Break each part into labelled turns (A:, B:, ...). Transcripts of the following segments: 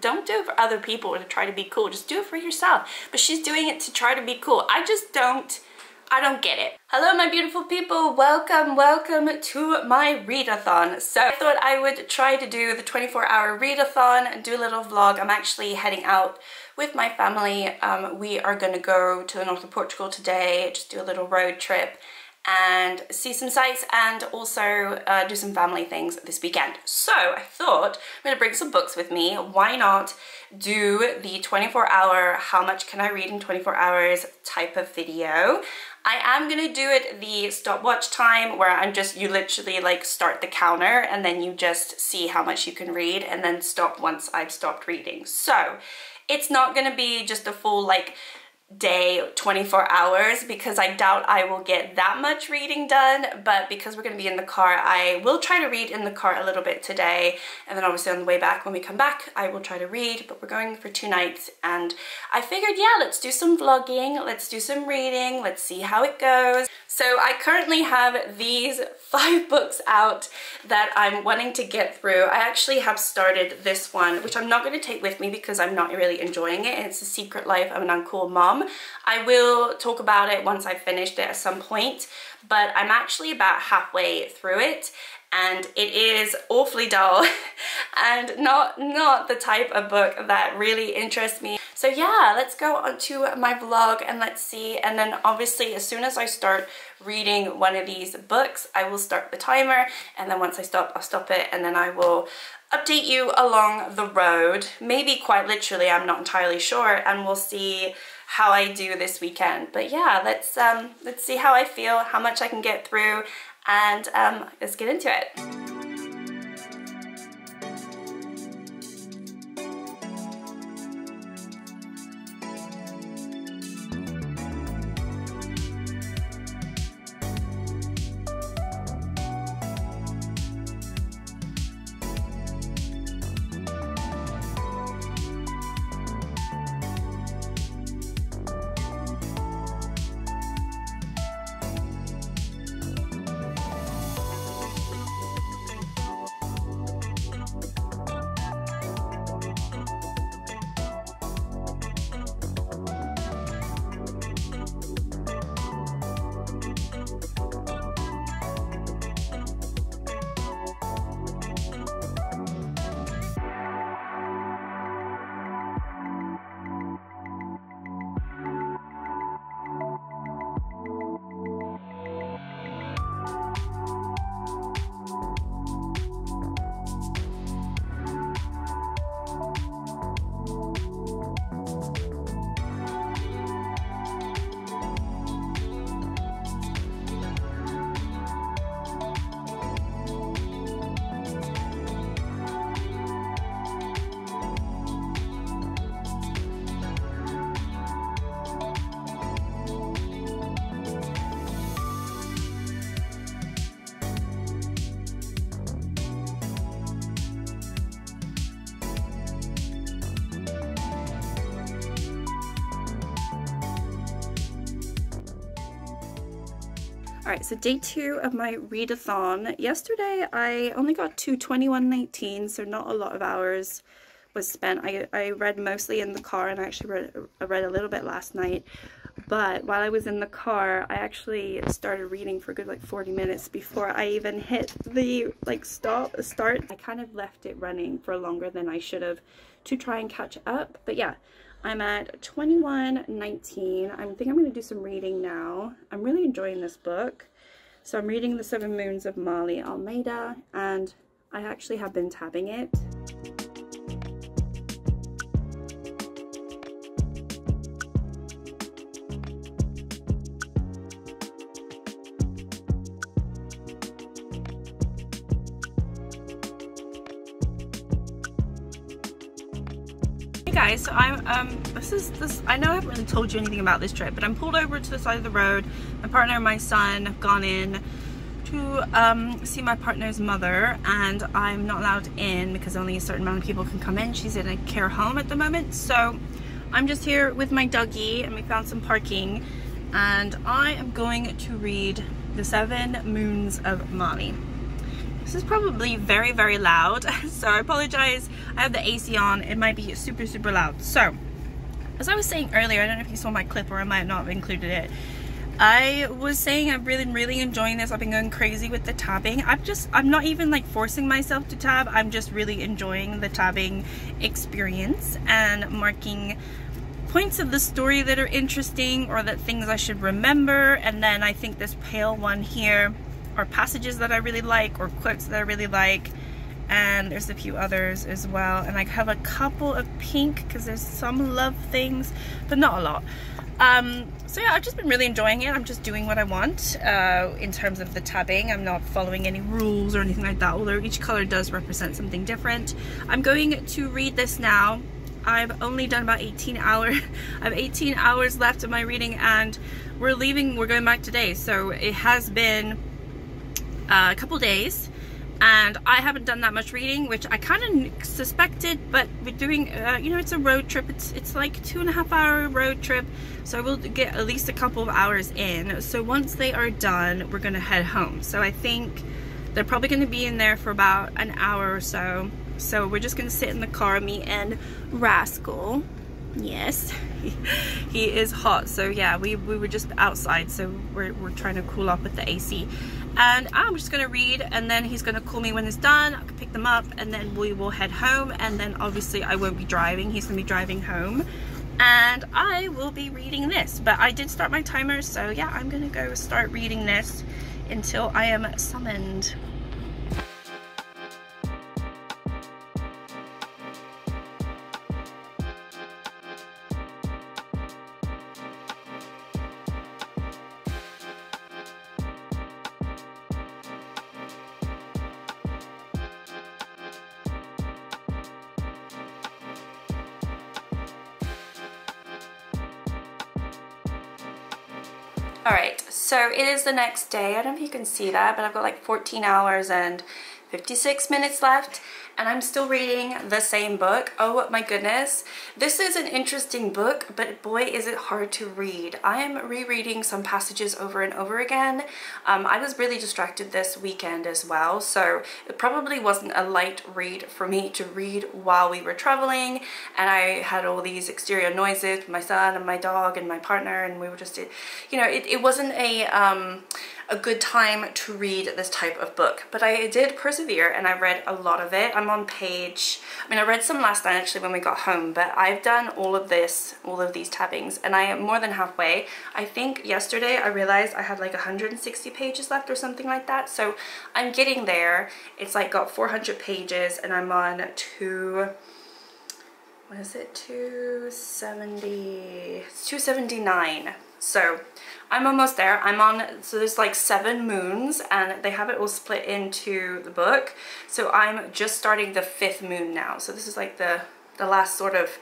A: don't do it for other people or to try to be cool. Just do it for yourself. But she's doing it to try to be cool. I don't get it. Hello my beautiful people, welcome to my readathon. So I thought I would try to do the 24-hour readathon and do a little vlog. I'm actually heading out with my family. We are gonna go to the north of Portugal today, just do a little road trip and see some sights and also do some family things this weekend. So I thought I'm gonna bring some books with me. Why not do the 24-hour how much can I read in 24 hours type of video. I am gonna do it the stopwatch time where you literally like start the counter and then you just see how much you can read and then stop once I've stopped reading. So it's not gonna be just a full like day 24 hours because I doubt I will get that much reading done, but because we're going to be in the car, I will try to read in the car a little bit today, and then obviously on the way back when we come back I will try to read. But we're going for 2 nights and I figured, yeah, let's do some vlogging, let's do some reading, let's see how it goes. So I currently have these 5 books out that I'm wanting to get through. I actually have started this one, which I'm not going to take with me because I'm not really enjoying it. It's The Secret Life of an Uncool Mom. I will talk about it once I've finished it at some point, but I'm actually about halfway through it and it is awfully dull and not the type of book that really interests me. So yeah, let's go on to my vlog and let's see. And then obviously as soon as I start reading one of these books, I will start the timer, and then once I stop, I'll stop it, and then I will update you along the road. Maybe quite literally, I'm not entirely sure, and we'll see how I do this weekend. But yeah, let's see how I feel, how much I can get through, and let's get into it. Alright, so day 2 of my readathon. Yesterday I only got to 21:19, so not a lot of hours was spent. I read mostly in the car, and I actually read a little bit last night. But while I was in the car, I actually started reading for a good like 40 minutes before I even hit the like start. I kind of left it running for longer than I should have to try and catch up. But yeah, I'm at 21:19. I think I'm going to do some reading now. I'm really enjoying this book. So I'm reading The 7 Moons of Marley Almeida, and I actually have been tabbing it. Guys, so I'm I know I haven't really told you anything about this trip, but I'm pulled over to the side of the road. My partner and my son have gone in to see my partner's mother, and I'm not allowed in because only a certain amount of people can come in. She's in a care home at the moment, so I'm just here with my doggy, and we found some parking, and I am going to read The 7 Moons of Marley. This is probably very, very loud, so I apologize. I have the AC on. It might be super, super loud. So, as I was saying earlier, I don't know if you saw my clip or I might not have included it. I was saying I'm really enjoying this. I've been going crazy with the tabbing. I'm not even like forcing myself to tab. I'm just really enjoying the tabbing experience and marking points of the story that are interesting or that things I should remember. And then I think this pale one here are passages that I really like or quotes that I really like. And there's a few others as well. And I have a couple of pink because there's some love things, but not a lot. So yeah, I've just been really enjoying it. I'm just doing what I want in terms of the tabbing. I'm not following any rules or anything like that, although each color does represent something different. I'm going to read this now. I've only done about 18 hours. I have 18 hours left of my reading and we're going back today. So it has been a couple days and I haven't done that much reading, which I kind of suspected, but we're doing, you know, it's a road trip. It's like 2.5 hour road trip. So I will get at least a couple of hours in. So once they are done, we're gonna head home. So I think they're probably gonna be in there for about an hour or so. So we're just gonna sit in the car, me and Rascal. Yes, he is hot. So yeah, we were just outside. So we're trying to cool off with the AC. And I'm just gonna read and then he's gonna call me when it's done. I can pick them up and then we will head home. And then obviously I won't be driving. He's gonna be driving home. And I will be reading this. But I did start my timer. So yeah, I'm gonna go start reading this until I am summoned. Alright, so it is the next day. I don't know if you can see that, but I've got like 14 hours and 56 minutes left. And I'm still reading the same book. Oh my goodness. This is an interesting book, but boy is it hard to read. I am rereading some passages over and over again. I was really distracted this weekend as well, so it probably wasn't a light read for me to read while we were traveling. And I had all these exterior noises with my son and my dog and my partner, and we were just, you know, it wasn't a good time to read this type of book, but I did persevere and I read a lot of it. I'm on page, I read some last night actually when we got home, but I've done all of these tabbings and I am more than halfway. I think yesterday I realized I had like 160 pages left or something like that, so I'm getting there. It's like got 400 pages and I'm on what is it, 270, it's 279. So I'm almost there. I'm on, so there's like 7 moons and they have it all split into the book. So I'm just starting the 5th moon now. So this is like the last sort of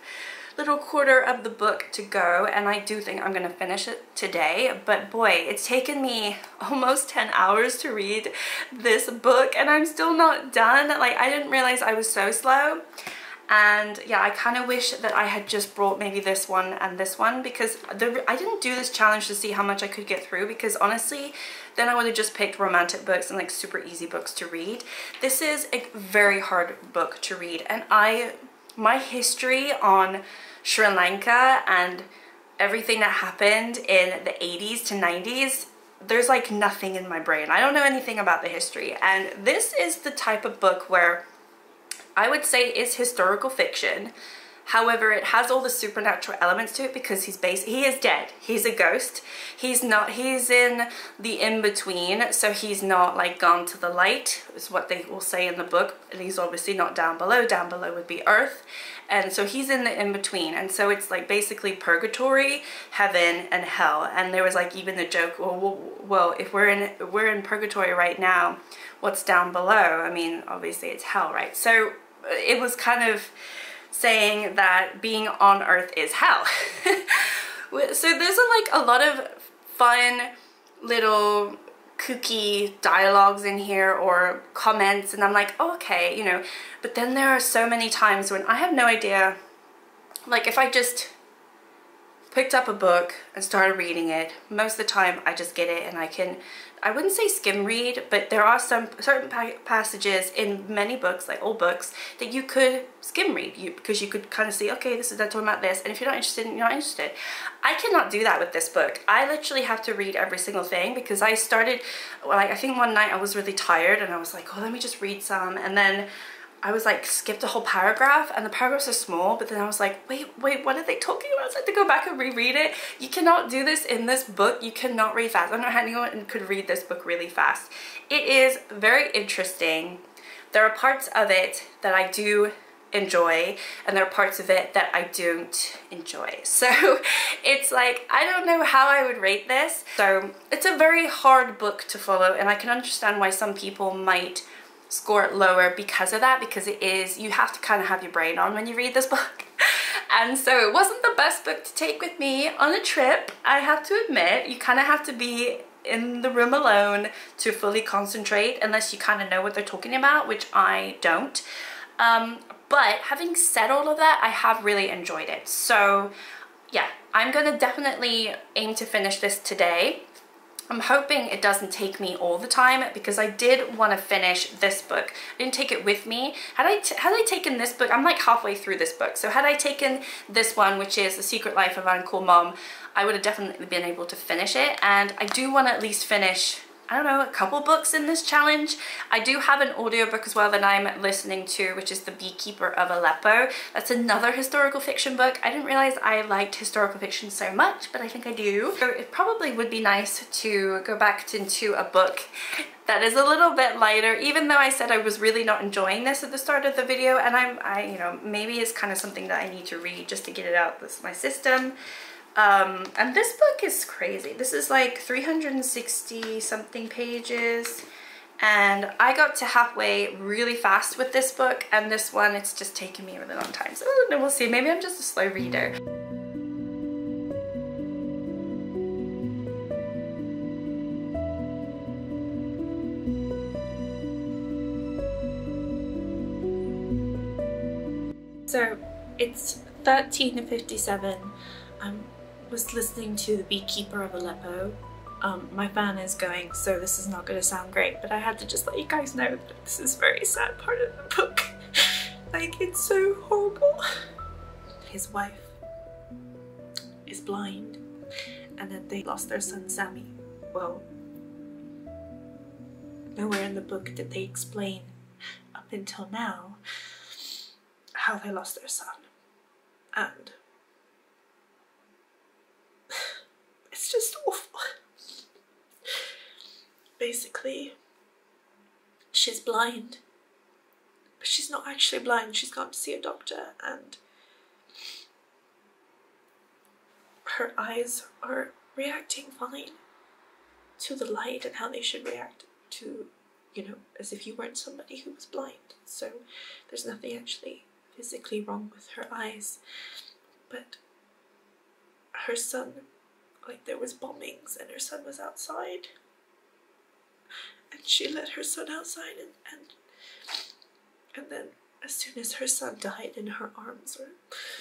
A: little quarter of the book to go. And I do think I'm gonna finish it today. But boy, it's taken me almost 10 hours to read this book and I'm still not done. Like, I didn't realize I was so slow. And yeah, I kind of wish that I had just brought maybe this one and this one, because I didn't do this challenge to see how much I could get through, because honestly, then I would have just picked romantic books and like super easy books to read. This is a very hard book to read, and my history on Sri Lanka and everything that happened in the 80s to 90s, there's like nothing in my brain. I don't know anything about the history, and this is the type of book where I would say it's historical fiction. However, it has all the supernatural elements to it because he is dead. He's a ghost. He's in the in-between, so he's not like gone to the light, is what they will say in the book. And he's obviously not down below. Down below would be earth. And so he's in the in-between. And so it's like basically purgatory, heaven, and hell. And there was like even the joke, well, if we're in purgatory right now, what's down below? I mean, obviously it's hell, right? So it was kind of saying that being on earth is hell. So there's like a lot of fun little kooky dialogues in here or comments, and I'm like, oh, okay, you know. But then there are so many times when I have no idea, like if I just picked up a book and started reading it, most of the time I just get it and I can I wouldn't say skim read, but there are some certain passages in many books, like old books, that you could skim read because you could kind of see, okay, this is they're talking about this, and if you're not interested, you're not interested. I cannot do that with this book. I literally have to read every single thing because I started, like, I think one night I was really tired and I was like, oh, let me just read some, and then I was like skipped a whole paragraph, and the paragraphs are small, but then I was like, wait, what are they talking about? So I had to go back and reread it. You cannot do this in this book. You cannot read fast. I don't know how anyone could read this book really fast. It is very interesting. There are parts of it that I do enjoy, and there are parts of it that I don't enjoy. So it's like, I don't know how I would rate this. So it's a very hard book to follow, and I can understand why some people might score it lower because of that, because it is, you have to kind of have your brain on when you read this book. And so it wasn't the best book to take with me on a trip, I have to admit. You kind of have to be in the room alone to fully concentrate, unless you kind of know what they're talking about, which I don't. But having said all of that, I have really enjoyed it. So yeah, I'm gonna definitely aim to finish this today. I'm hoping it doesn't take me all the time, because I did want to finish this book. I didn't take it with me. Had I taken this book, I'm like halfway through this book, so had I taken this one, which is The Secret Life of Uncool Mom, I would have definitely been able to finish it. And I do want to at least finish, I don't know, a couple books in this challenge. I do have an audiobook as well that I'm listening to, which is The Beekeeper of Aleppo. That's another historical fiction book. I didn't realize I liked historical fiction so much, but I think I do. So it probably would be nice to go back into a book that is a little bit lighter, even though I said I was really not enjoying this at the start of the video, and you know, maybe it's kind of something that I need to read just to get it out of my system. And this book is crazy. This is like 360 something pages, and I got to halfway really fast with this book, and this one, it's just taken me a really long time. So we'll see, maybe I'm just a slow reader. So it's 13:57. Was listening to The Beekeeper of Aleppo. My fan is going, so this is not going to sound great, but I had to just let you guys know that this is a very sad part of the book. Like, it's so horrible. His wife is blind, and then they lost their son Sammy. Well, nowhere in the book did they explain, up until now, how they lost their son. And it's just awful. Basically, she's blind, but she's not actually blind. She's gone to see a doctor, and her eyes are reacting fine to the light and how they should react to, you know, as if you weren't somebody who was blind. So there's nothing actually physically wrong with her eyes, but her son, like, there was bombings and her son was outside, and she let her son outside, and then as soon as her son died in her arms, or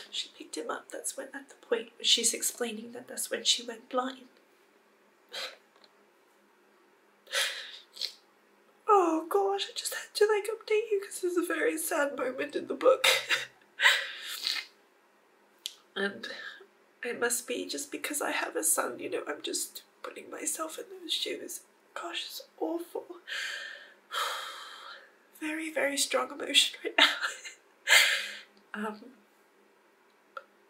A: she picked him up, that's when, at the point she's explaining that that's when she went blind. Oh gosh, I just had to like update you because this is a very sad moment in the book. And it must be just because I have a son, you know, I'm just putting myself in those shoes. Gosh, it's awful. Very, very strong emotion right now.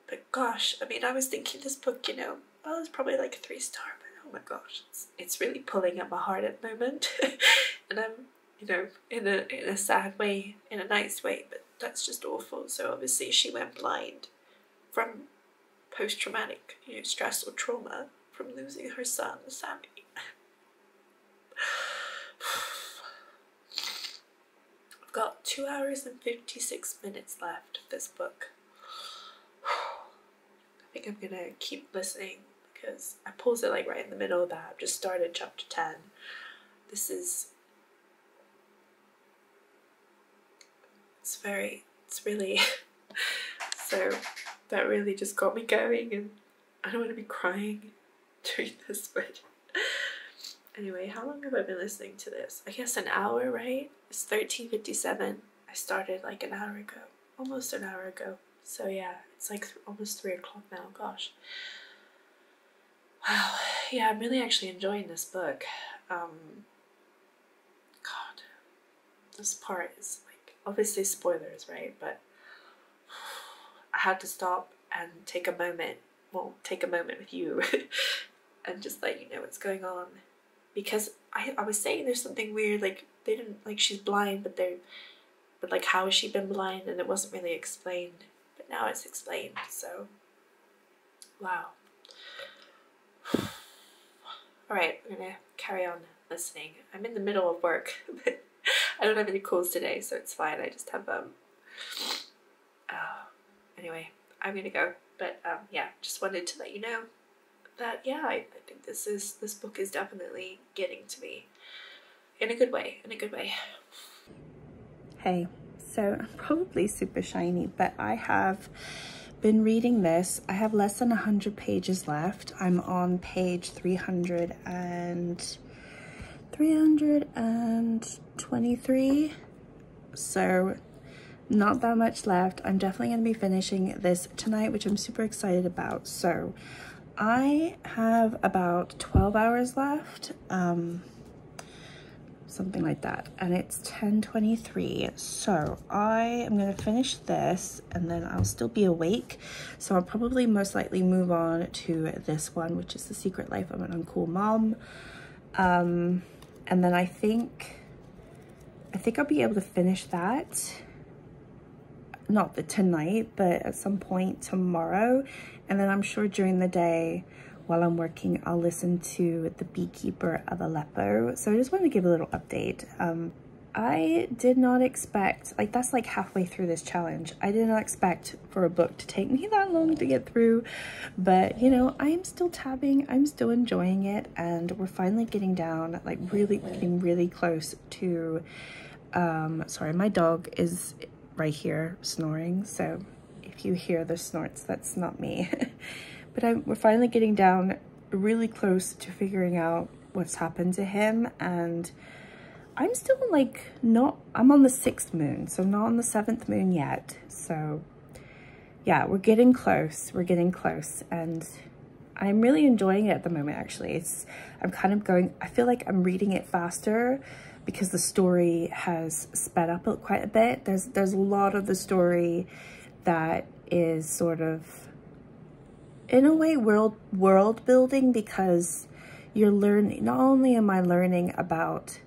A: But gosh, I mean, I was thinking this book, you know, well, it's probably like a 3-star, but oh my gosh, it's really pulling at my heart at the moment. And I'm, you know, in a sad way, in a nice way, but that's just awful. So obviously she went blind from post-traumatic, you know, stress or trauma from losing her son, Sammy. I've got 2 hours and 56 minutes left of this book. I think I'm gonna keep listening because I paused it like right in the middle of that. I've just started chapter 10. It's really, so that really just got me going, and I don't want to be crying during this, but
B: Anyway, how long have I been listening to this? I guess an hour, right? It's 13:57. I started like an hour ago. Almost an hour ago. So yeah, it's like almost 3 o'clock now. Gosh. Wow. Yeah, I'm really actually enjoying this book. God. This part is like, obviously spoilers, right? But I had to stop and take a moment. Well, take a moment with you and just let you know what's going on. Because I was saying there's something weird, like they didn't, like she's blind, but like how has she been blind, and it wasn't really explained, but now it's explained. So wow. All right, we're gonna carry on listening. I'm in the middle of work, but I don't have any calls today, so it's fine. I just have anyway, I'm gonna go, but yeah, just wanted to let you know that yeah, I think this book is definitely getting to me in a good way,
A: Hey, so I'm probably super shiny, but I have been reading this. I have less than 100 pages left. I'm on page 323, so not that much left. I'm definitely going to be finishing this tonight, which I'm super excited about. So I have about 12 hours left, something like that, and it's 10:23. So I am going to finish this and then I'll still be awake, so I'll probably most likely move on to this one, which is The Secret Life of an Uncool Mom. And then I think I'll be able to finish that, not tonight, but at some point tomorrow. And then I'm sure during the day while I'm working, I'll listen to The Beekeeper of Aleppo. So I just wanted to give a little update. I did not expect, like that's like halfway through this challenge, I did not expect for a book to take me that long to get through, but you know, I am still tabbing, I'm still enjoying it, and we're finally getting down, like getting really close to, sorry, my dog is right here snoring, so if you hear the snorts, that's not me. But we're finally getting down really close to figuring out what's happened to him, and I'm still like I'm on the 6th moon, so not on the 7th moon yet. So yeah, we're getting close, and I'm really enjoying it at the moment. Actually, I'm kind of I feel like I'm reading it faster because the story has sped up quite a bit. There's a lot of the story that is sort of, in a way, world building, because you're learning, not only am I learning about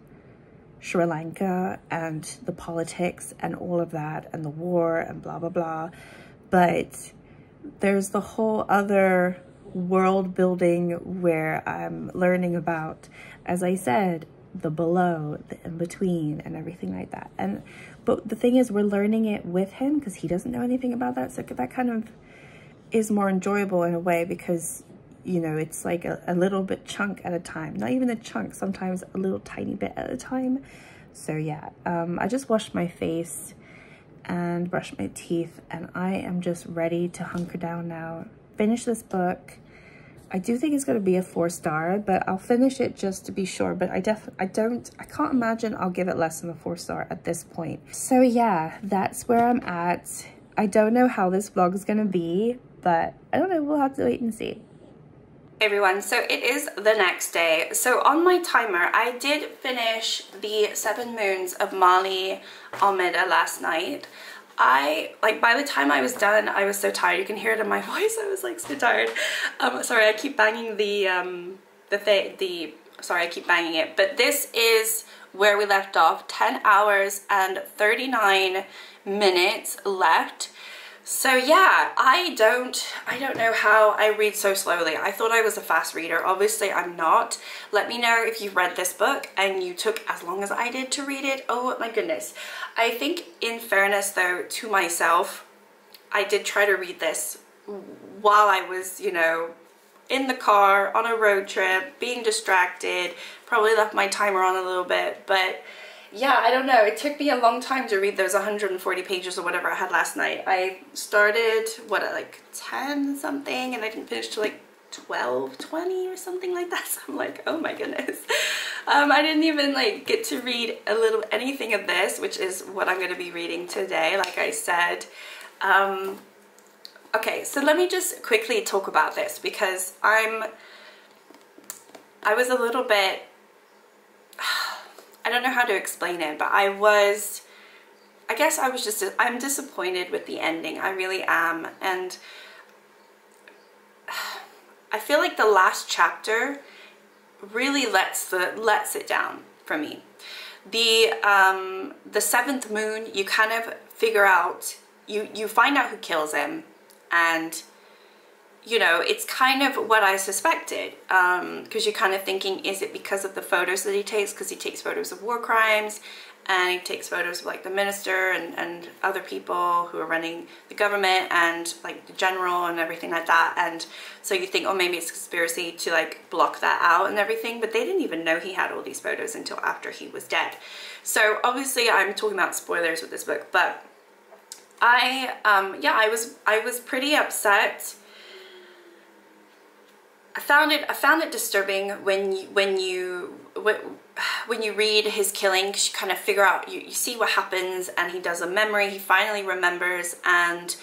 A: Sri Lanka and the politics and all of that and the war and blah blah blah, but there's the whole other world building where I'm learning about, as I said, the below, the in between, and everything like that. But the thing is, we're learning it with him because he doesn't know anything about that, so that kind of is more enjoyable in a way, because you know, it's like a little bit chunk at a time, not even a chunk, sometimes a little tiny bit at a time. So yeah, I just washed my face and brushed my teeth, and I am just ready to hunker down now, finish this book. I do think it's going to be a 4-star, but I'll finish it just to be sure. But I can't imagine I'll give it less than a 4-star at this point. So yeah, that's where I'm at. I don't know how this vlog is going to be, but I don't know, we'll have to wait and see. Hey everyone, so it is the next day. So on my timer, I did finish the 7 Moons of Mali Almeida last night. By the time I was done, I was so tired. You can hear it in my voice. I was like so tired. Sorry, I keep banging sorry, I keep banging it. But this is where we left off. 10 hours and 39 minutes left. So yeah, I don't know how I read so slowly. I thought I was a fast reader. Obviously I'm not. Let me know if you've read this book and you took as long as I did to read it. Oh my goodness. I think, in fairness though to myself, I did try to read this while I was, you know, in the car, on a road trip, being distracted, probably left my timer on a little bit, but yeah, I don't know. It took me a long time to read those 140 pages or whatever I had last night. I started, what, at like 10 something, and I didn't finish till like 12:20 or something like that. So I'm like, oh my goodness. I didn't even like get to read anything of this, which is what I'm going to be reading today, like I said. Okay, so let me just quickly talk about this, because I was a little bit, I don't know how to explain it, but I'm disappointed with the ending. I really am. And I feel like the last chapter really lets it down for me. The seventh moon, you kind of figure out, you find out who kills him, and you know, it's kind of what I suspected, because you're kind of thinking, is it because of the photos that he takes? Because he takes photos of war crimes, and he takes photos of like the minister and other people who are running the government, and like the general and everything like that. And so you think, oh, maybe it's a conspiracy to like block that out and everything, but they didn't even know he had all these photos until after he was dead. So obviously I'm talking about spoilers with this book, but I was pretty upset. I found it disturbing when you read his killing, because you kind of figure out, you see what happens, and he does a memory, he finally remembers, and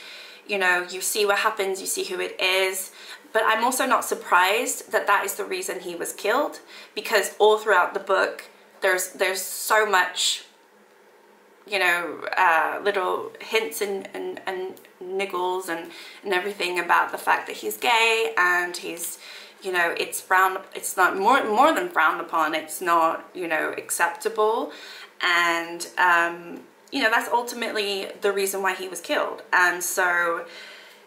A: you know, you see what happens, you see who it is. But I'm also not surprised that that is the reason he was killed, because all throughout the book there's so much, you know, little hints and niggles and everything about the fact that he's gay, and he's, you know, it's not more than frowned upon, it's not, you know, acceptable. And you know, that's ultimately the reason why he was killed. And so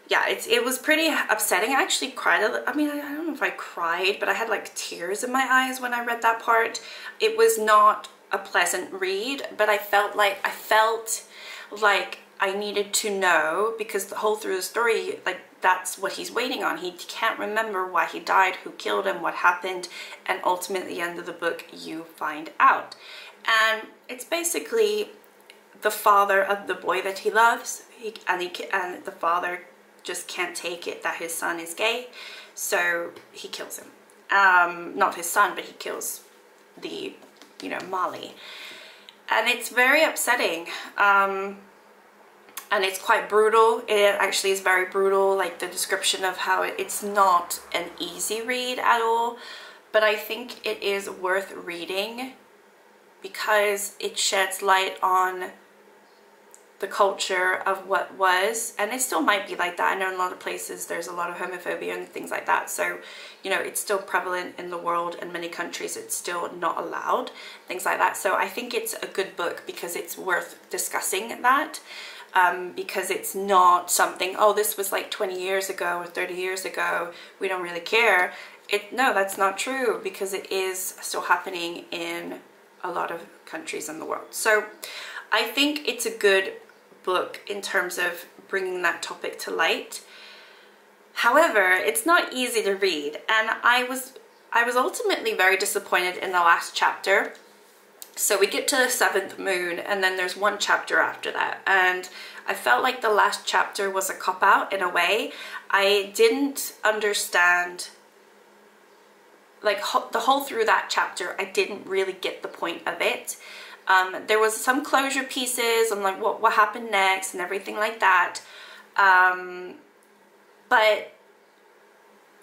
A: yeah, it was pretty upsetting. I actually cried I mean, I don't know if I cried, but I had like tears in my eyes when I read that part. It was not a pleasant read, but I felt like I needed to know, because the whole through the story, like, that's what he's waiting on. He can't remember why he died, who killed him, what happened, and ultimately at the end of the book you find out. And it's basically the father of the boy that he loves, and the father just can't take it that his son is gay, so he kills him. Not his son, but he kills the, you know, Molly. And it's very upsetting. And it's quite brutal. It actually is very brutal, like the description of how it's not an easy read at all, but I think it is worth reading because it sheds light on the culture of what was, and it still might be like that. I know in a lot of places there's a lot of homophobia and things like that, so you know, it's still prevalent in the world. In many countries it's still not allowed, things like that. So I think it's a good book because it's worth discussing that. Because it's not something, oh, this was like 20 years ago or 30 years ago, we don't really care. No, that's not true, because it is still happening in a lot of countries in the world. So I think it's a good book in terms of bringing that topic to light. However, it's not easy to read, and I was ultimately very disappointed in the last chapter. So we get to the seventh moon, and then there's one chapter after that, and I felt like the last chapter was a cop-out in a way. I didn't understand, like, the whole through that chapter, I didn't really get the point of it. There was some closure pieces. I'm like, what happened next and everything like that. But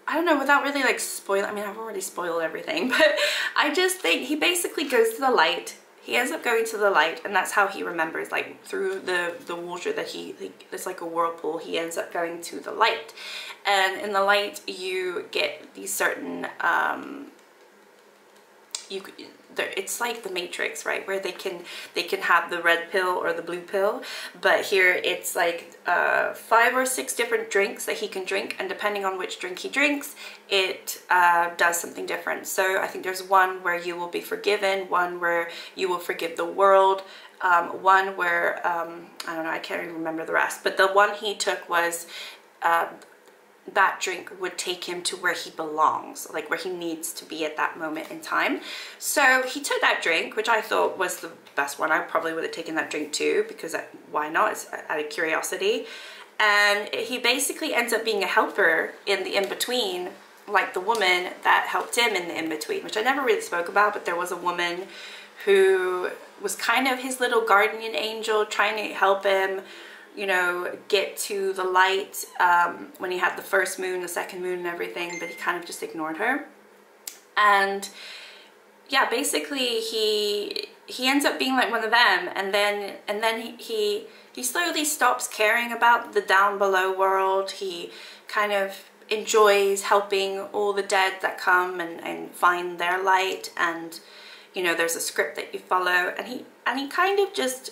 A: I don't know, without really like spoiling, I mean, I've already spoiled everything, but I just think he basically goes to the light. He ends up going to the light, and that's how he remembers, like through the water that it's like a whirlpool, he ends up going to the light. And in the light you get these certain, it's like the Matrix, right, where they can have the red pill or the blue pill, but here it's like 5 or 6 different drinks that he can drink, and depending on which drink he drinks, it does something different. So I think there's one where you will be forgiven, one where you will forgive the world, one where I don't know, I can't even remember the rest, but the one he took was that drink would take him to where he belongs, like where he needs to be at that moment in time. So he took that drink, which I thought was the best one. I probably would have taken that drink too, because why not? It's out of curiosity. And he basically ends up being a helper in the in-between, like the woman that helped him in the in-between, which I never really spoke about, but there was a woman who was kind of his little guardian angel, trying to help him, you know, get to the light when he had the first moon, the second moon and everything, but he kind of just ignored her. And yeah, basically he ends up being like one of them, and then he slowly stops caring about the down below world. He kind of enjoys helping all the dead that come and find their light, and you know, there's a script that you follow, and he kind of just,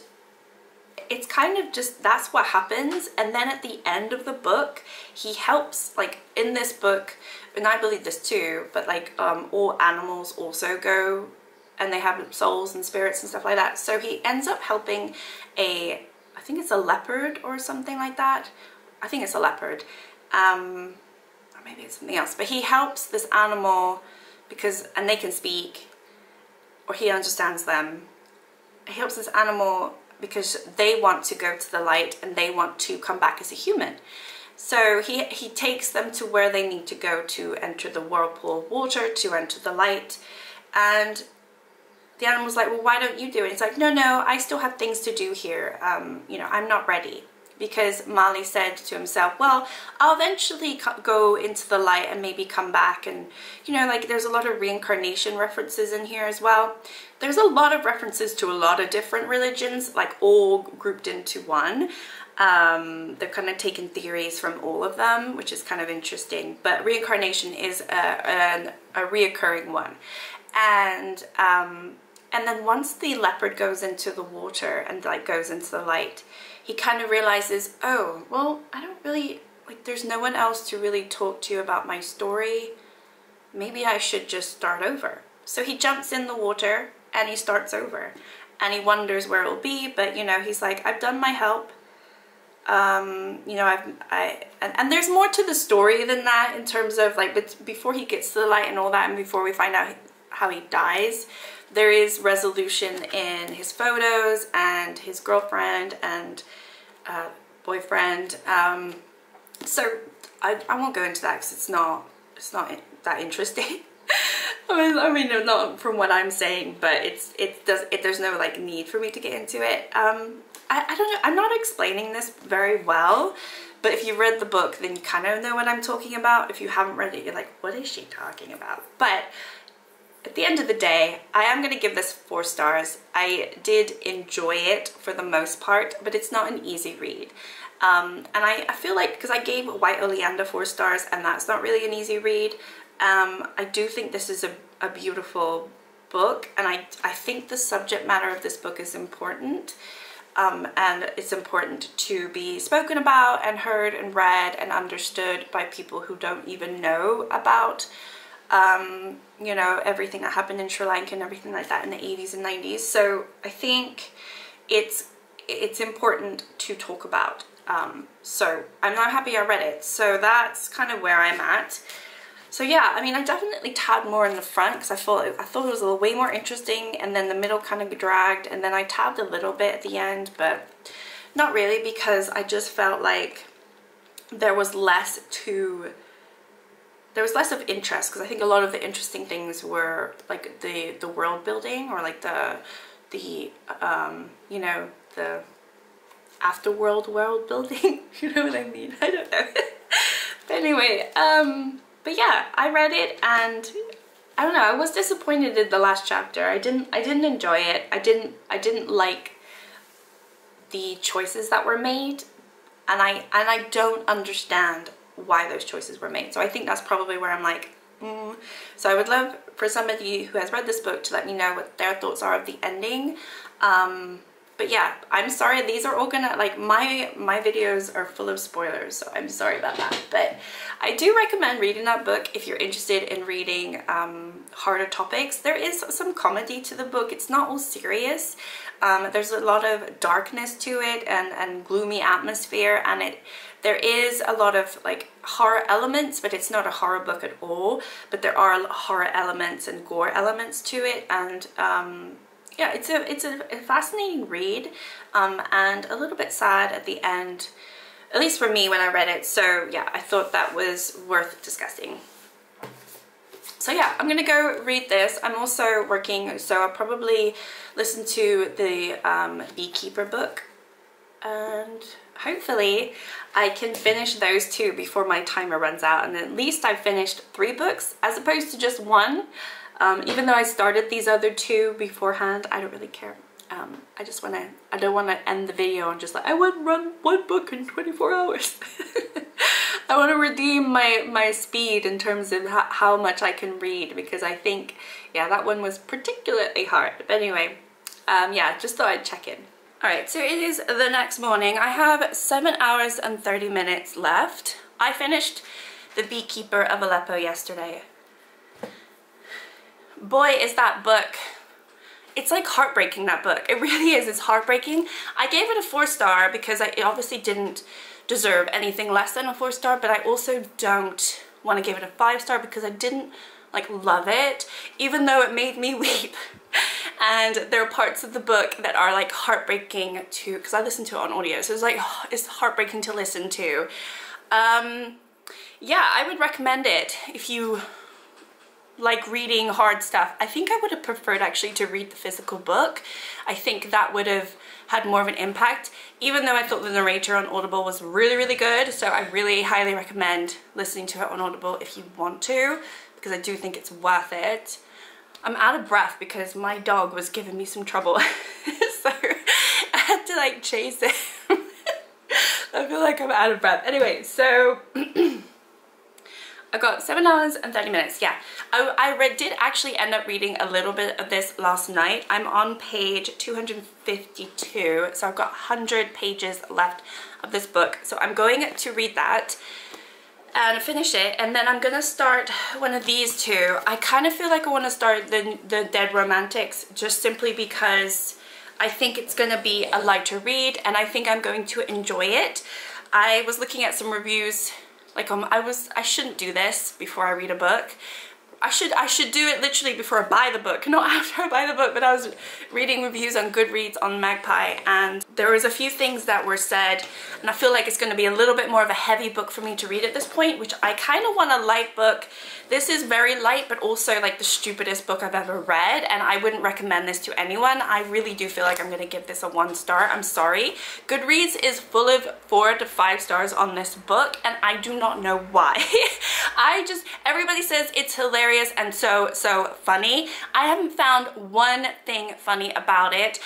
A: it's kind of just, that's what happens. And then at the end of the book, he helps, like in this book, and I believe this too, but like all animals also go and they have souls and spirits and stuff like that. So he ends up helping I think it's a leopard or something like that. I think it's a leopard. Or maybe it's something else. But he helps this animal because, and they can speak, or he understands them. He helps this animal because they want to go to the light and they want to come back as a human. So he takes them to where they need to go to enter the whirlpool of water, to enter the light. And the animal's like, well, why don't you do it? It's like, no, I still have things to do here. You know, I'm not ready. Because Mali said to himself, well, I'll eventually go into the light and maybe come back. And, you know, like there's a lot of reincarnation references in here as well. There's a lot of references to a lot of different religions, like all grouped into one. They're kind of taking theories from all of them, which is kind of interesting. But reincarnation is a reoccurring one. And then once the leopard goes into the water and like goes into the light, he kind of realizes, oh, well, I don't really, like, there's no one else to really talk to about my story. Maybe I should just start over. So he jumps in the water and he starts over. And he wonders where it'll be, but, you know, he's like, I've done my help. You know, and there's more to the story than that in terms of, like, but before he gets to the light and all that, and before we find out how he dies, there is resolution in his photos and his girlfriend and boyfriend. So I won't go into that because it's not that interesting. I mean, not from what I'm saying, but there's no like need for me to get into it. I don't know. I'm not explaining this very well, but if you read the book, then you kind of know what I'm talking about. If you haven't read it, you're like, what is she talking about? But at the end of the day, I am going to give this 4 stars. I did enjoy it for the most part, but it's not an easy read. And I feel like, because I gave White Oleander 4 stars, and that's not really an easy read, I do think this is a beautiful book, and I think the subject matter of this book is important. And it's important to be spoken about and heard and read and understood by people who don't even know about you know, everything that happened in Sri Lanka and everything like that in the 80s and 90s. So I think it's important to talk about. So I'm not happy I read it. So that's kind of where I'm at. So yeah, I mean, I definitely tabbed more in the front because I thought it was way more interesting, and then the middle kind of dragged, and then I tabbed a little bit at the end, but not really, because I just felt like there was less of interest, because I think a lot of the interesting things were like the world building, or like the you know, the afterworld world building. You know what I mean? I don't know. But anyway, but yeah, I read it, and I don't know, I was disappointed in the last chapter. I didn't enjoy it. I didn't like the choices that were made, and I don't understand why those choices were made. So I think that's probably where I'm like, So I would love for somebody who has read this book to let me know what their thoughts are of the ending. But yeah, I'm sorry, these are all gonna, like, my videos are full of spoilers, so I'm sorry about that. But I do recommend reading that book if you're interested in reading harder topics. There is some comedy to the book. It's not all serious. There's a lot of darkness to it and gloomy atmosphere, and there is a lot of like horror elements, but it's not a horror book at all. But there are horror elements and gore elements to it, and yeah, it's a fascinating read, and a little bit sad at the end, at least for me when I read it. So yeah, I thought that was worth discussing. So yeah, I'm gonna go read this. I'm also working, so I'll probably listen to the Beekeeper book, and hopefully I can finish those two before my timer runs out, and at least I've finished 3 books as opposed to just 1. Even though I started these other 2 beforehand, I don't really care. I don't want to end the video on just like, I want to run 1 book in 24 hours. I want to redeem my speed in terms of how much I can read, because I think, yeah, that one was particularly hard. But anyway, yeah, just thought I'd check in. Alright, so it is the next morning. I have 7 hours and 30 minutes left. I finished The Beekeeper of Aleppo yesterday. Boy, is that book, it's like heartbreaking, that book. It really is, it's heartbreaking. I gave it a 4-star because it obviously didn't deserve anything less than a 4-star, but I also don't want to give it a 5-star because I didn't like love it, even though it made me weep. And there are parts of the book that are like heartbreaking to, because I listened to it on audio, so it's like, oh, it's heartbreaking to listen to. Yeah, I would recommend it if you like reading hard stuff. I think I would have preferred actually to read the physical book. I think that would have had more of an impact, even though I thought the narrator on Audible was really, really good. So I really highly recommend listening to it on Audible if you want to, because I do think it's worth it. I'm out of breath because my dog was giving me some trouble. So I had to like chase him. I feel like I'm out of breath. Anyway, so I got 7 hours and 30 minutes, yeah. I did actually end up reading a little bit of this last night. I'm on page 252, so I've got 100 pages left of this book. So I'm going to read that and finish it, and then I'm gonna start one of these 2. I kind of feel like I want to start the Dead Romantics, just simply because I think it's gonna be a lighter read, and I think I'm going to enjoy it. I was looking at some reviews. Like I shouldn't do this before I read a book. I should do it literally before I buy the book, not after I buy the book. But I was reading reviews on Goodreads on Magpie, and there was a few things that were said, and I feel like it's going to be a little bit more of a heavy book for me to read at this point, which I kind of want a light book. This is very light, but also like the stupidest book I've ever read, and I wouldn't recommend this to anyone. I really do feel like I'm going to give this a 1-star. I'm sorry. Goodreads is full of 4 to 5 stars on this book, and I do not know why. Everybody says it's hilarious and so funny. I haven't found one thing funny about it.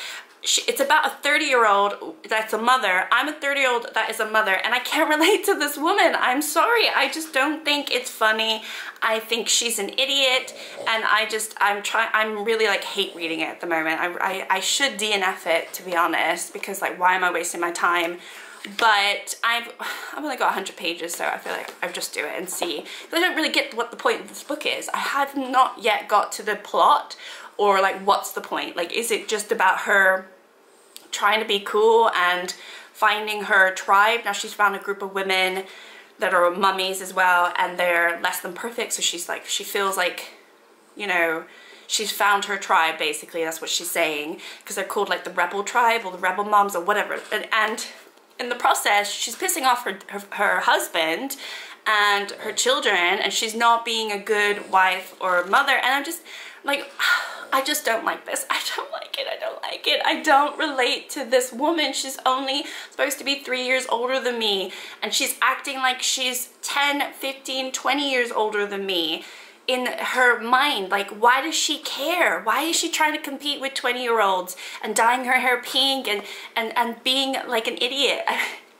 A: It's about a 30-year-old that's a mother. I'm a 30-year-old that is a mother, and I can't relate to this woman. I'm sorry. I just don't think it's funny. I think she's an idiot, and I'm really like hate reading it at the moment. I should DNF it, to be honest, because like, why am I wasting my time? But I've only got 100 pages, so I feel like I'll just do it and see. But I don't really get what the point of this book is. I have not yet got to the plot, or like, what's the point? Like, is it just about her trying to be cool and finding her tribe? Now she's found a group of women that are mummies as well, and they're less than perfect, so she's like, she feels like, you know, she's found her tribe, basically. That's what she's saying, because they're called like the rebel tribe or the rebel moms or whatever. And in the process, she's pissing off her husband and her children, and she's not being a good wife or mother. And I'm just like, I just don't like this. I don't like it. I don't like it. I don't relate to this woman. She's only supposed to be 3 years older than me, and she's acting like she's 10, 15, 20 years older than me. In her mind, like, why does she care? Why is she trying to compete with 20-year-olds and dyeing her hair pink and being like an idiot?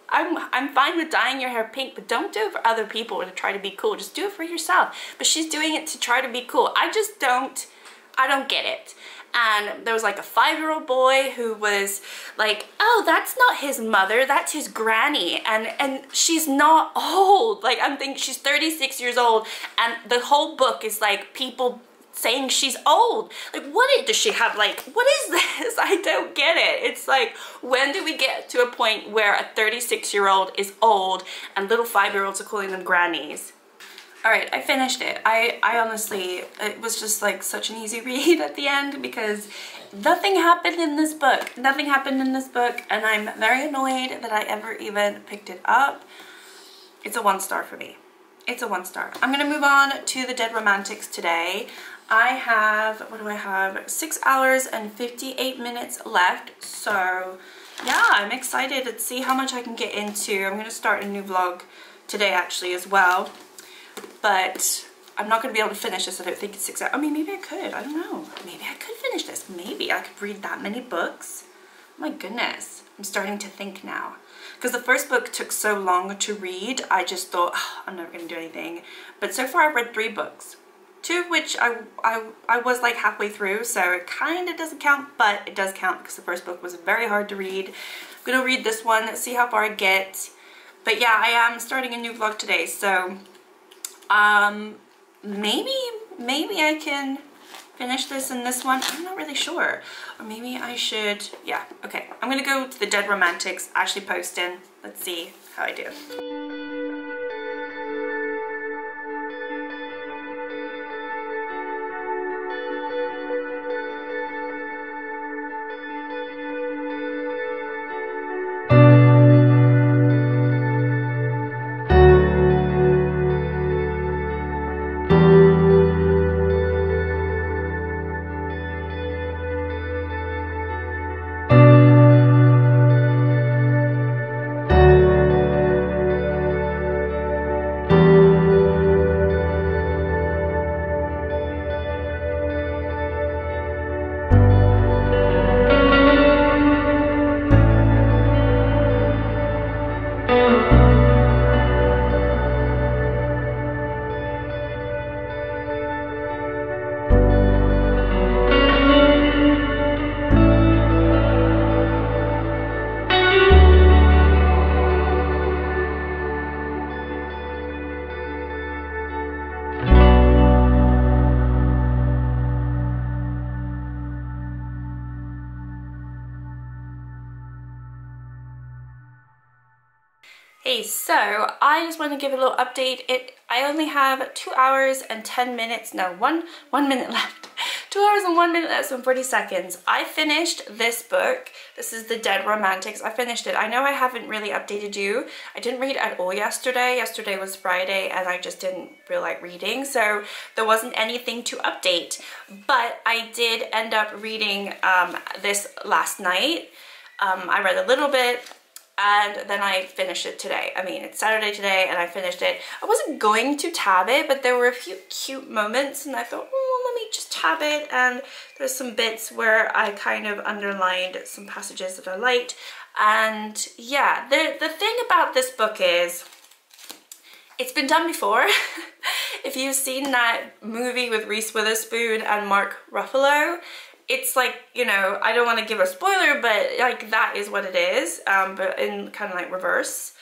A: I'm fine with dyeing your hair pink, but don't do it for other people or to try to be cool. Just do it for yourself. But she's doing it to try to be cool. I don't get it. And there was like a 5-year-old boy who was like, oh, that's not his mother, that's his granny, and she's not old. Like, I'm thinking she's 36 years old, and the whole book is like people saying she's old. Like, what does she have? Like, what is this? I don't get it. It's like, when do we get to a point where a 36-year-old is old and little 5-year-olds are calling them grannies? Alright, I finished it. I honestly, it was just like such an easy read at the end, because nothing happened in this book. Nothing happened in this book, and I'm very annoyed that I ever even picked it up. It's a 1-star for me. It's a 1 star. I'm gonna move on to the Dead Romantics today. I have, what do I have? 6 hours and 58 minutes left. So yeah, I'm excited to see how much I can get into. I'm gonna start a new vlog today actually as well. But I'm not gonna be able to finish this. I don't think it's 6 hours. I mean, maybe I could, I don't know. Maybe I could finish this. Maybe I could read that many books. Oh my goodness, I'm starting to think now. Because the first book took so long to read, I just thought, oh, I'm never gonna do anything. But so far I've read 3 books. 2 of which I was like halfway through, so it kind of doesn't count, but it does count because the first book was very hard to read. I'm gonna read this one, see how far I get. But yeah, I am starting a new vlog today, so maybe I can finish this in this one. I'm not really sure. Or maybe I should, yeah, okay. I'm gonna go to the Dead Romantics, actually post in. Let's see how I do. Hey, so I just want to give a little update. I only have 2 hours and 10 minutes, no, one minute left. 2 hours and 1 minute left and 40 seconds. I finished this book. This is the Dead Romantics. I finished it. I know I haven't really updated you. I didn't read at all yesterday. Yesterday was Friday and I just didn't feel like reading, so there wasn't anything to update. But I did end up reading this last night. I read a little bit, and then I finished it today. I mean, it's Saturday today and I finished it. I wasn't going to tab it, but there were a few cute moments and I thought, oh, let me just tab it. And there's some bits where I kind of underlined some passages that I liked. And yeah, the thing about this book is, it's been done before. If you've seen that movie with Reese Witherspoon and Mark Ruffalo, it's like, you know, I don't want to give a spoiler, but like that is what it is, but in kind of like reverse.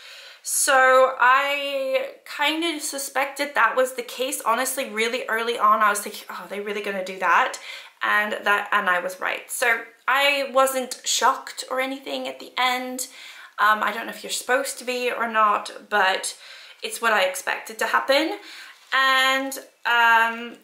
A: So I kind of suspected that was the case. Honestly, really early on, I was thinking, oh, they're really gonna do that, and I was right. So I wasn't shocked or anything at the end. I don't know if you're supposed to be or not, but it's what I expected to happen. And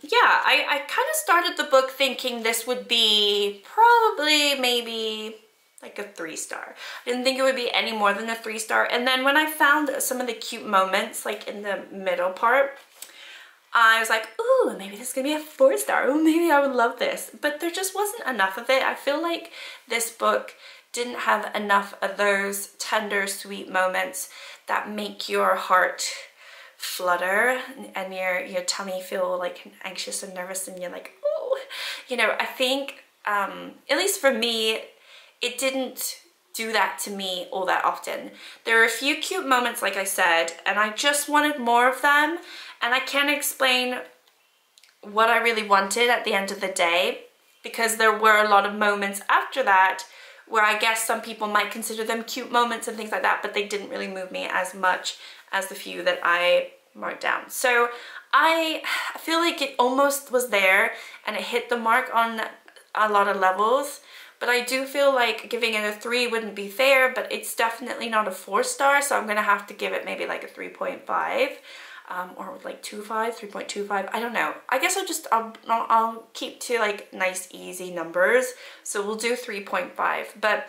A: yeah, I kind of started the book thinking this would be probably maybe like a 3 star. I didn't think it would be any more than a 3 star. And then when I found some of the cute moments, like in the middle part, I was like, ooh, maybe this is gonna be a 4 star. Ooh, maybe I would love this. But there just wasn't enough of it. I feel like this book didn't have enough of those tender, sweet moments that make your heart flutter and your tummy feel like anxious and nervous, and you're like, oh, you know. I think at least for me, it didn't do that to me all that often. There were a few cute moments, like I said, and I just wanted more of them, and I can't explain what I really wanted at the end of the day, because there were a lot of moments after that where I guess some people might consider them cute moments and things like that, but they didn't really move me as much as the few that I marked down. So I feel like it almost was there and it hit the mark on a lot of levels, but I do feel like giving it a 3 wouldn't be fair, but it's definitely not a 4 star, so I'm gonna have to give it maybe like a 3.5. Or like 3.25, I don't know. I guess I'll keep to like nice easy numbers, so we'll do 3.5. But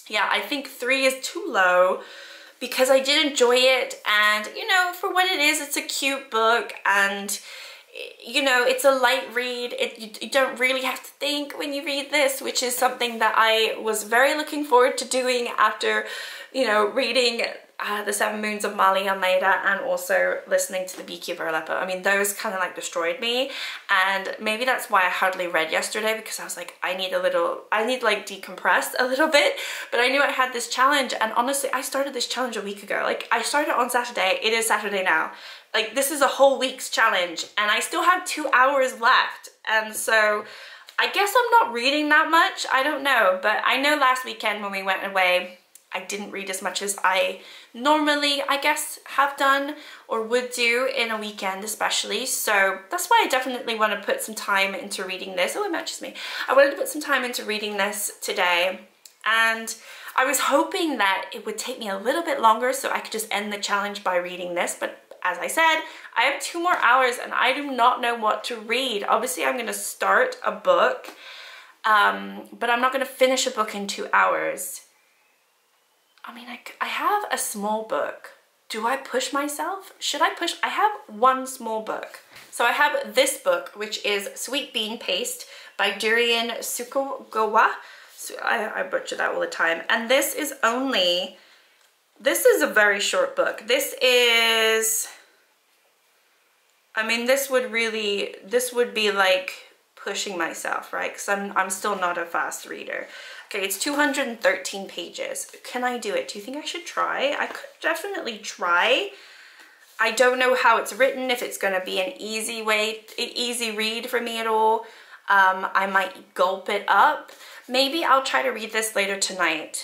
A: yeah, I think 3 is too low, because I did enjoy it, and you know, for what it is, it's a cute book, and you know, it's a light read. You don't really have to think when you read this, which is something that I was very looking forward to doing after, you know, reading The 7 Moons of Mali Almeida and also listening to The Beekeeper Aleppo. I mean, those kind of like destroyed me, and maybe that's why I hardly read yesterday, because I was like, I need like decompress a little bit. But I knew I had this challenge, and honestly, I started this challenge a week ago. Like, I started on Saturday. It is Saturday now. Like, this is a whole week's challenge, and I still have 2 hours left, and so I guess I'm not reading that much. I don't know, but I know last weekend when we went away, I didn't read as much as I normally, I guess, have done or would do in a weekend especially. So that's why I definitely want to put some time into reading this. Oh, it matches me. I wanted to put some time into reading this today, and I was hoping that it would take me a little bit longer so I could just end the challenge by reading this. But as I said, I have 2 more hours and I do not know what to read. Obviously, I'm going to start a book, but I'm not going to finish a book in 2 hours. I mean, I have a small book. Do I push myself? Should I push? I have 1 small book. So I have this book, which is Sweet Bean Paste by Durian Sukogawa. So I butcher that all the time. And this is a very short book. This is, I mean, this would be like pushing myself, right? Because I'm still not a fast reader. Okay, it's 213 pages. Can I do it? Do you think I should try? I could definitely try. I don't know how it's written, if it's gonna be an easy read for me at all. I might gulp it up. Maybe I'll try to read this later tonight.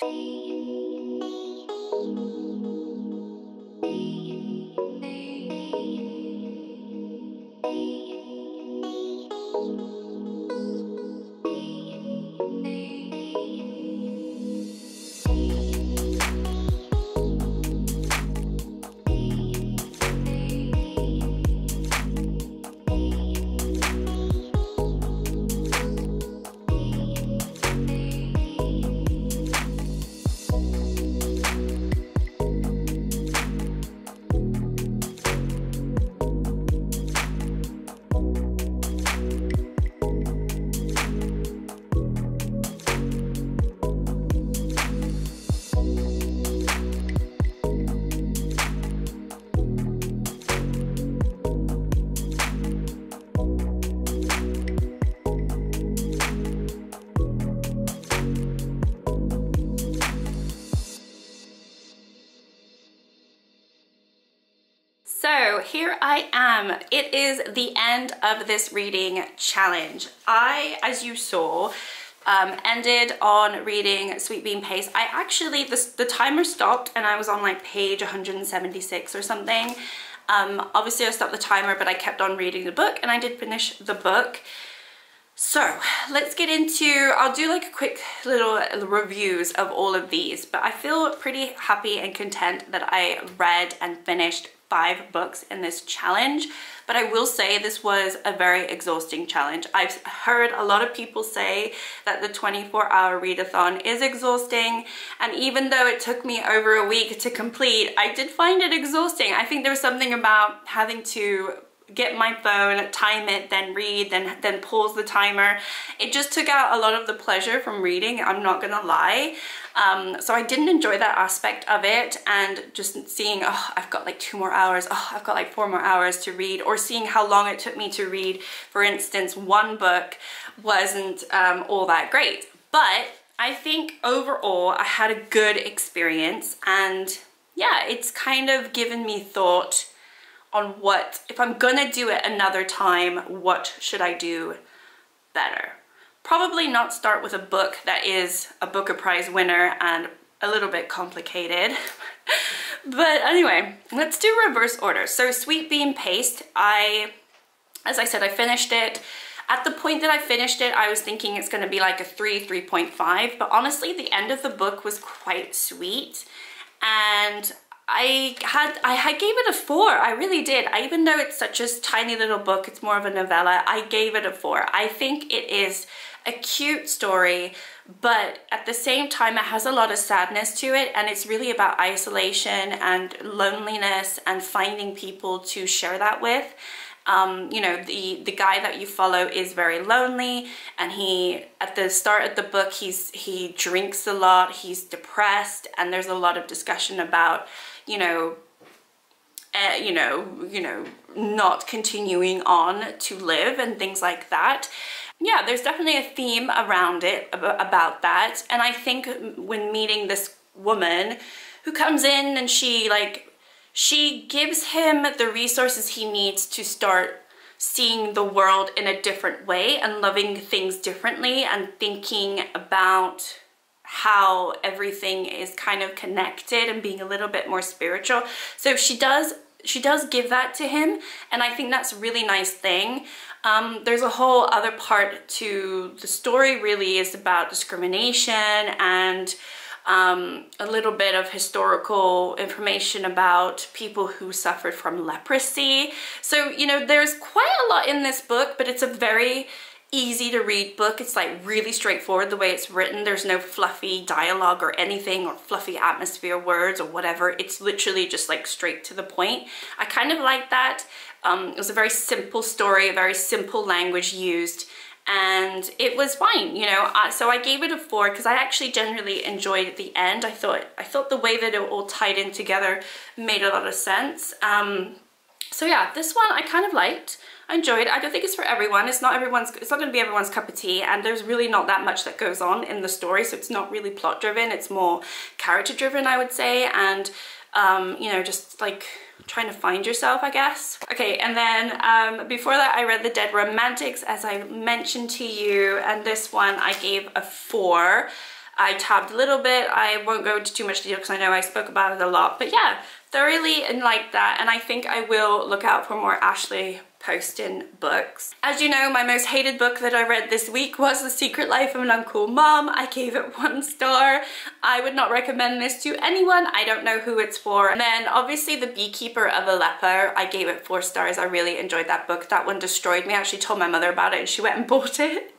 A: So here I am. It is the end of this reading challenge. I, as you saw, ended on reading Sweet Bean Paste. I actually, the timer stopped and I was on like page 176 or something. Obviously I stopped the timer, but I kept on reading the book and I did finish the book. So let's get into, I'll do like a quick little reviews of all of these, but I feel pretty happy and content that I read and finished 5 books in this challenge. But I will say this was a very exhausting challenge. I've heard a lot of people say that the 24-hour readathon is exhausting, and even though it took me over a week to complete, I did find it exhausting. I think there was something about having to get my phone, time it, then read, then pause the timer. It just took out a lot of the pleasure from reading, I'm not gonna lie. So I didn't enjoy that aspect of it, and just seeing, oh, I've got like 2 more hours, oh, I've got like 4 more hours to read, or seeing how long it took me to read, for instance, 1 book wasn't all that great. But I think overall I had a good experience, and yeah, it's kind of given me thought on what, if I'm gonna do it another time, what should I do better? Probably not start with a book that is a Booker Prize winner and a little bit complicated. But anyway, let's do reverse order. So Sweet Bean Paste, as I said, I finished it. At the point that I finished it, I was thinking it's gonna be like a 3.5, but honestly, the end of the book was quite sweet. And I gave it a 4. I really did. Even though it's such a tiny little book, it's more of a novella, I gave it a 4. I think it is a cute story, but at the same time it has a lot of sadness to it, and it's really about isolation and loneliness and finding people to share that with. You know, the guy that you follow is very lonely, and at the start of the book, he drinks a lot, he's depressed, and there's a lot of discussion about, not continuing on to live and things like that. Yeah, there's definitely a theme around it about that. And I think when meeting this woman who comes in and she gives him the resources he needs to start seeing the world in a different way and loving things differently and thinking about how everything is kind of connected and being a little bit more spiritual. So she does give that to him, and I think that's a really nice thing. There's a whole other part to the story, really is about discrimination and a little bit of historical information about people who suffered from leprosy. So, there's quite a lot in this book, but it's a very easy to read book. It's like really straightforward the way it's written. There's no fluffy dialogue or anything, or fluffy atmosphere words or whatever. It's literally just like straight to the point. I kind of like that. It was a very simple story, a very simple language used, and it was fine, so I gave it a 4 because I actually generally enjoyed the end. I thought the way that it all tied in together made a lot of sense. So yeah, this one I kind of liked. I enjoyed. I don't think it's for everyone. It's not going to be everyone's cup of tea, and there's really not that much that goes on in the story, so it's not really plot driven. It's more character driven, I would say, and just like trying to find yourself, I guess. Okay, and then before that I read The Dead Romantics, as I mentioned to you, and this one I gave a 4. I tabbed a little bit. I won't go into too much detail because I know I spoke about it a lot, but yeah, thoroughly liked that, and I think I will look out for more Ashley Poston books. As you know, my most hated book that I read this week was The Secret Life of an Uncool Mom. I gave it 1 star. I would not recommend this to anyone. I don't know who it's for. And then obviously The Beekeeper of Aleppo, I gave it 4 stars. I really enjoyed that book. That one destroyed me. I actually told my mother about it and she went and bought it.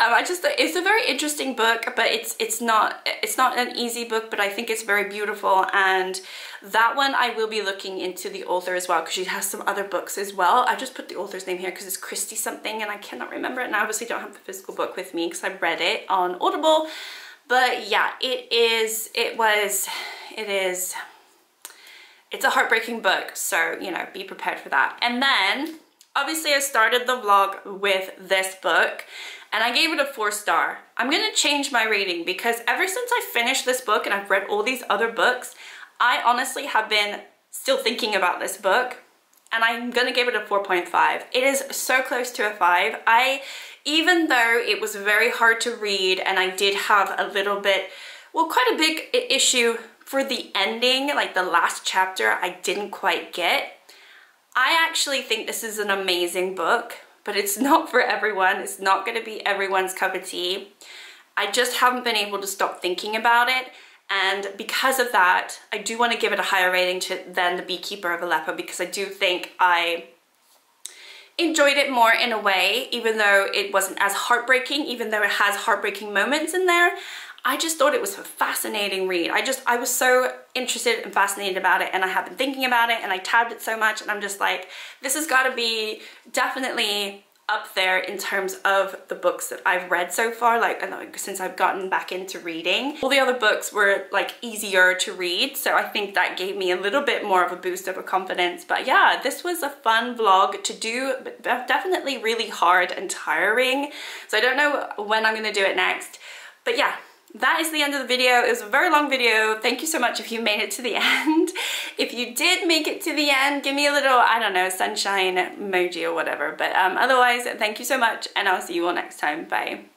A: I just thought it's a very interesting book, but it's not an easy book, but I think it's very beautiful. And that one I will be looking into the author as well, because she has some other books as well. I just put the author's name here because it's Christy something and I cannot remember it, and I obviously don't have the physical book with me because I read it on Audible. But yeah, it's a heartbreaking book, so be prepared for that. And then obviously I started the vlog with this book and I gave it a 4 star. I'm gonna change my rating because ever since I finished this book and I've read all these other books, I honestly have been still thinking about this book, and I'm gonna give it a 4.5. It is so close to a 5. Even though it was very hard to read and I did have a little bit, well, quite a big issue for the ending, like the last chapter I didn't quite get. I actually think this is an amazing book, but it's not for everyone. It's not gonna be everyone's cup of tea. I just haven't been able to stop thinking about it. And because of that, I do want to give it a higher rating than The Beekeeper of Aleppo, because I do think I enjoyed it more in a way, even though it wasn't as heartbreaking, even though it has heartbreaking moments in there. I just thought it was a fascinating read. I was so interested and fascinated about it, and I have been thinking about it, and I tabbed it so much, and I'm just like, this has got to be definitely up there in terms of the books that I've read so far, like since I've gotten back into reading. All the other books were like easier to read, so I think that gave me a little bit more of a boost of a confidence. But yeah, this was a fun vlog to do, but definitely really hard and tiring, so I don't know when I'm gonna do it next. But yeah, that is the end of the video. It was a very long video. Thank you so much if you made it to the end. If you did make it to the end, give me a little, I don't know, sunshine emoji or whatever. But otherwise, thank you so much, and I'll see you all next time. Bye.